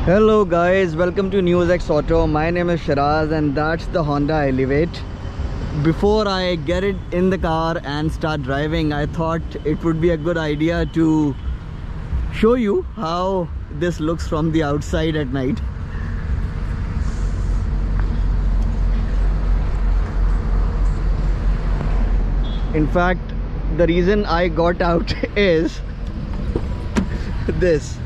Hello guys, welcome to NewsX Auto. My name is Shiraz and that's the Honda Elevate. Before I get it in the car and start driving, I thought it would be a good idea to show you how this looks from the outside at night. In fact, the reason I got out is this.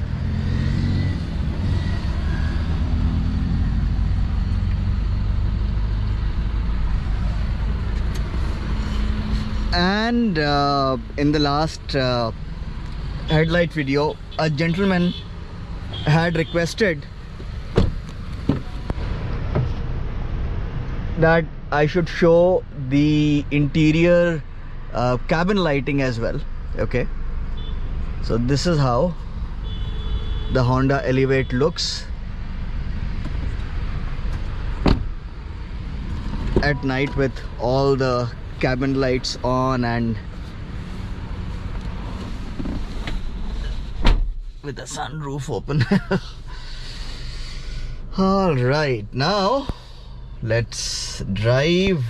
And in the last headlight video, a gentleman had requested that I should show the interior cabin lighting as well. Okay, so this is how the Honda Elevate looks at night with all the cabin lights on and with the sunroof open. All right, now let's drive.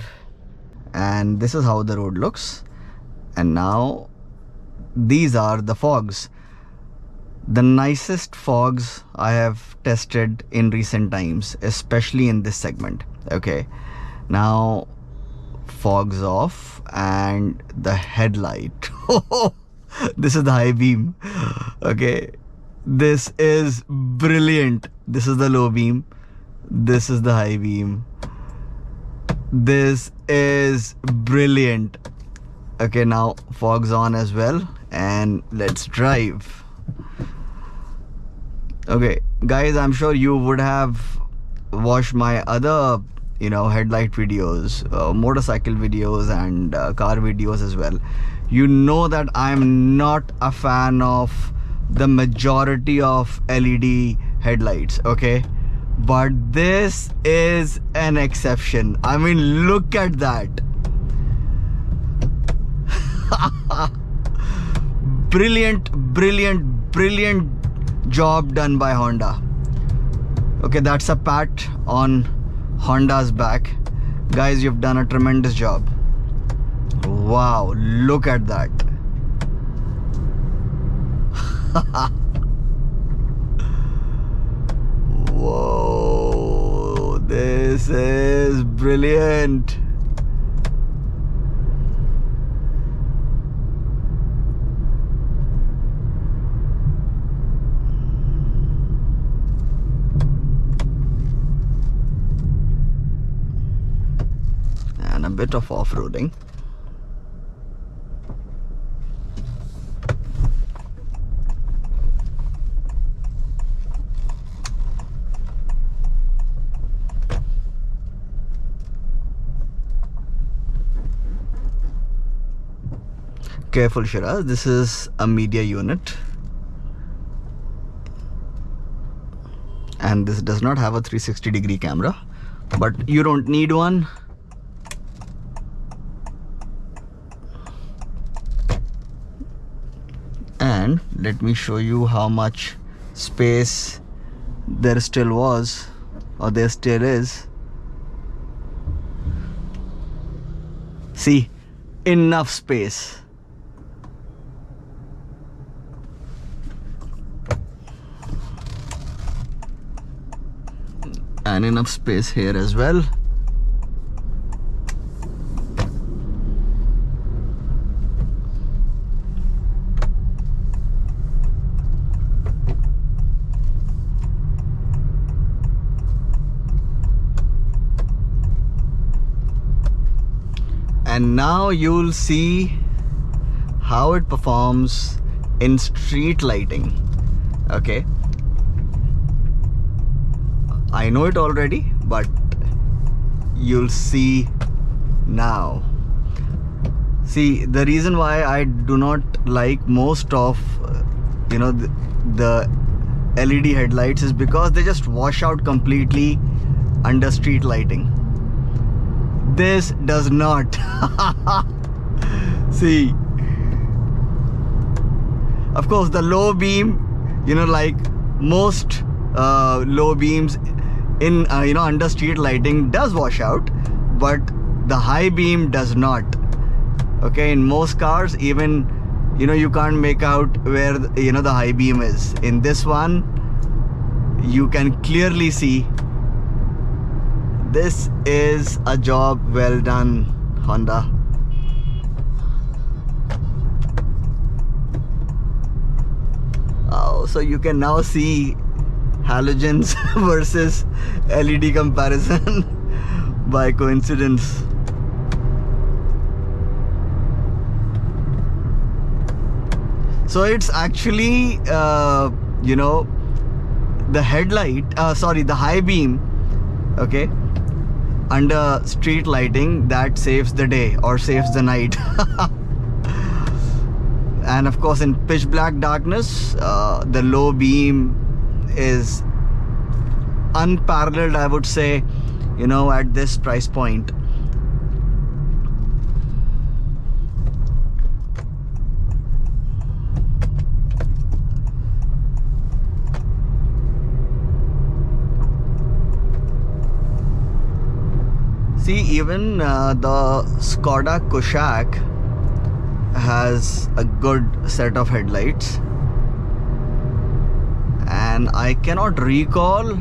And this is how the road looks. And now these are the fogs, the nicest fogs I have tested in recent times, especially in this segment. Okay, now fogs off and the headlight. This is the high beam. Okay, this is brilliant. This is the low beam, this is the high beam. This is brilliant. Okay, now fogs on as well and let's drive. Okay guys, I'm sure you would have watched my other headlight videos, motorcycle videos and car videos as well. You know that I'm not a fan of the majority of LED headlights, okay, but this is an exception. I mean, look at that. Brilliant job done by Honda. Okay, that's a pat on Honda's back. Guys, you've done a tremendous job. Wow, look at that. Whoa, this is brilliant. A bit of off-roading. Careful Shiraz, this is a media unit and this does not have a 360-degree camera, but you don't need one. And let me show you how much space there still was, or there still is. See, enough space. And enough space here as well. And now you'll see how it performs in street lighting. Okay, I know it already, but you'll see now. See, the reason why I do not like most of the LED headlights is because they just wash out completely under street lighting. This does not. See, of course the low beam, like most low beams in under street lighting does wash out, but the high beam does not. Okay, in most cars, even you can't make out where the high beam is. In this one, you can clearly see. This is a job well done, Honda. Oh, so you can now see halogens versus LED comparison by coincidence. So it's actually the headlight, the high beam, okay, under street lighting that saves the day or saves the night. And of course in pitch black darkness, the low beam is unparalleled, I would say, at this price point. See, even the Skoda Kushaq has a good set of headlights, and I cannot recall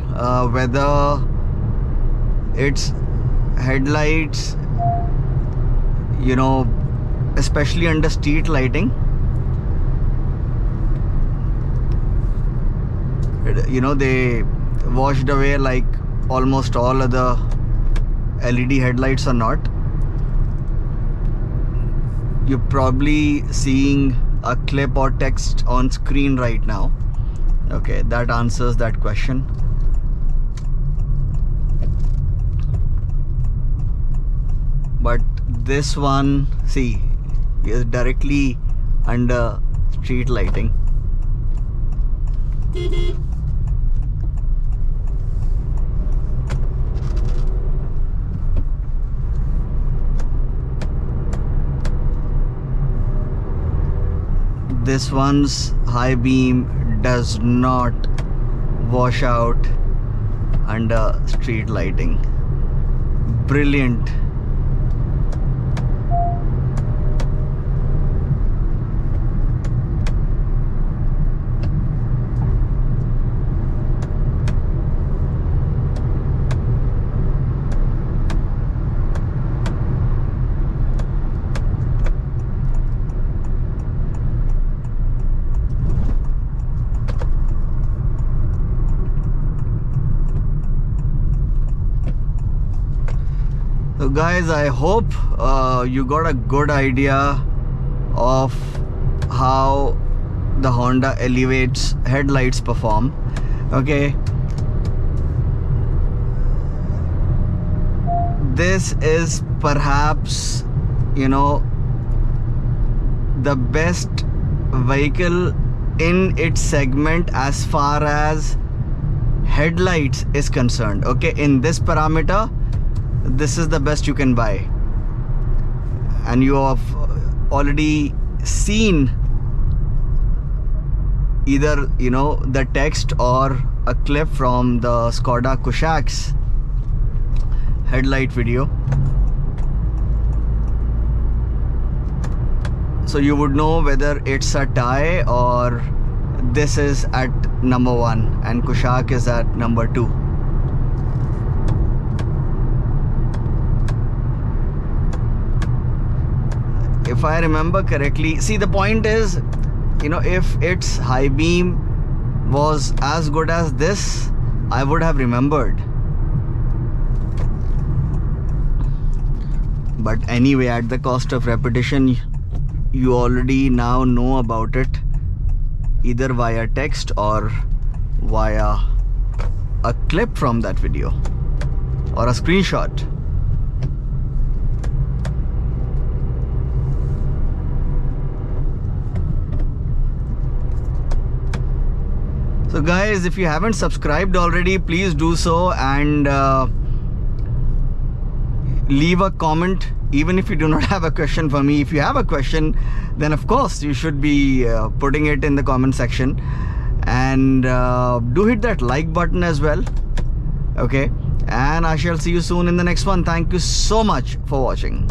whether its headlights, especially under street lighting, they washed away like almost all other LED headlights or not. You're probably seeing a clip or text on screen right now. Okay, that answers that question. But this one, see, is directly under street lighting. This one's high beam does not wash out under street lighting. Brilliant. So guys, I hope you got a good idea of how the Honda Elevate's headlights perform. Okay, this is perhaps the best vehicle in its segment as far as headlights is concerned. Okay, in this parameter, this is the best you can buy, and you have already seen either the text or a clip from the Skoda Kushaq's headlight video, so you would know whether it's a tie or this is at number 1 and Kushaq is at number 2. If I remember correctly, see, the point is, if its high beam was as good as this, I would have remembered. But anyway, at the cost of repetition, you already now know about it, either via text or via a clip from that video or a screenshot. So guys, if you haven't subscribed already, please do so, and leave a comment. Even if you do not have a question for me, if you have a question, then of course you should be putting it in the comment section. and do hit that like button as well. Okay, and I shall see you soon in the next one. Thank you so much for watching.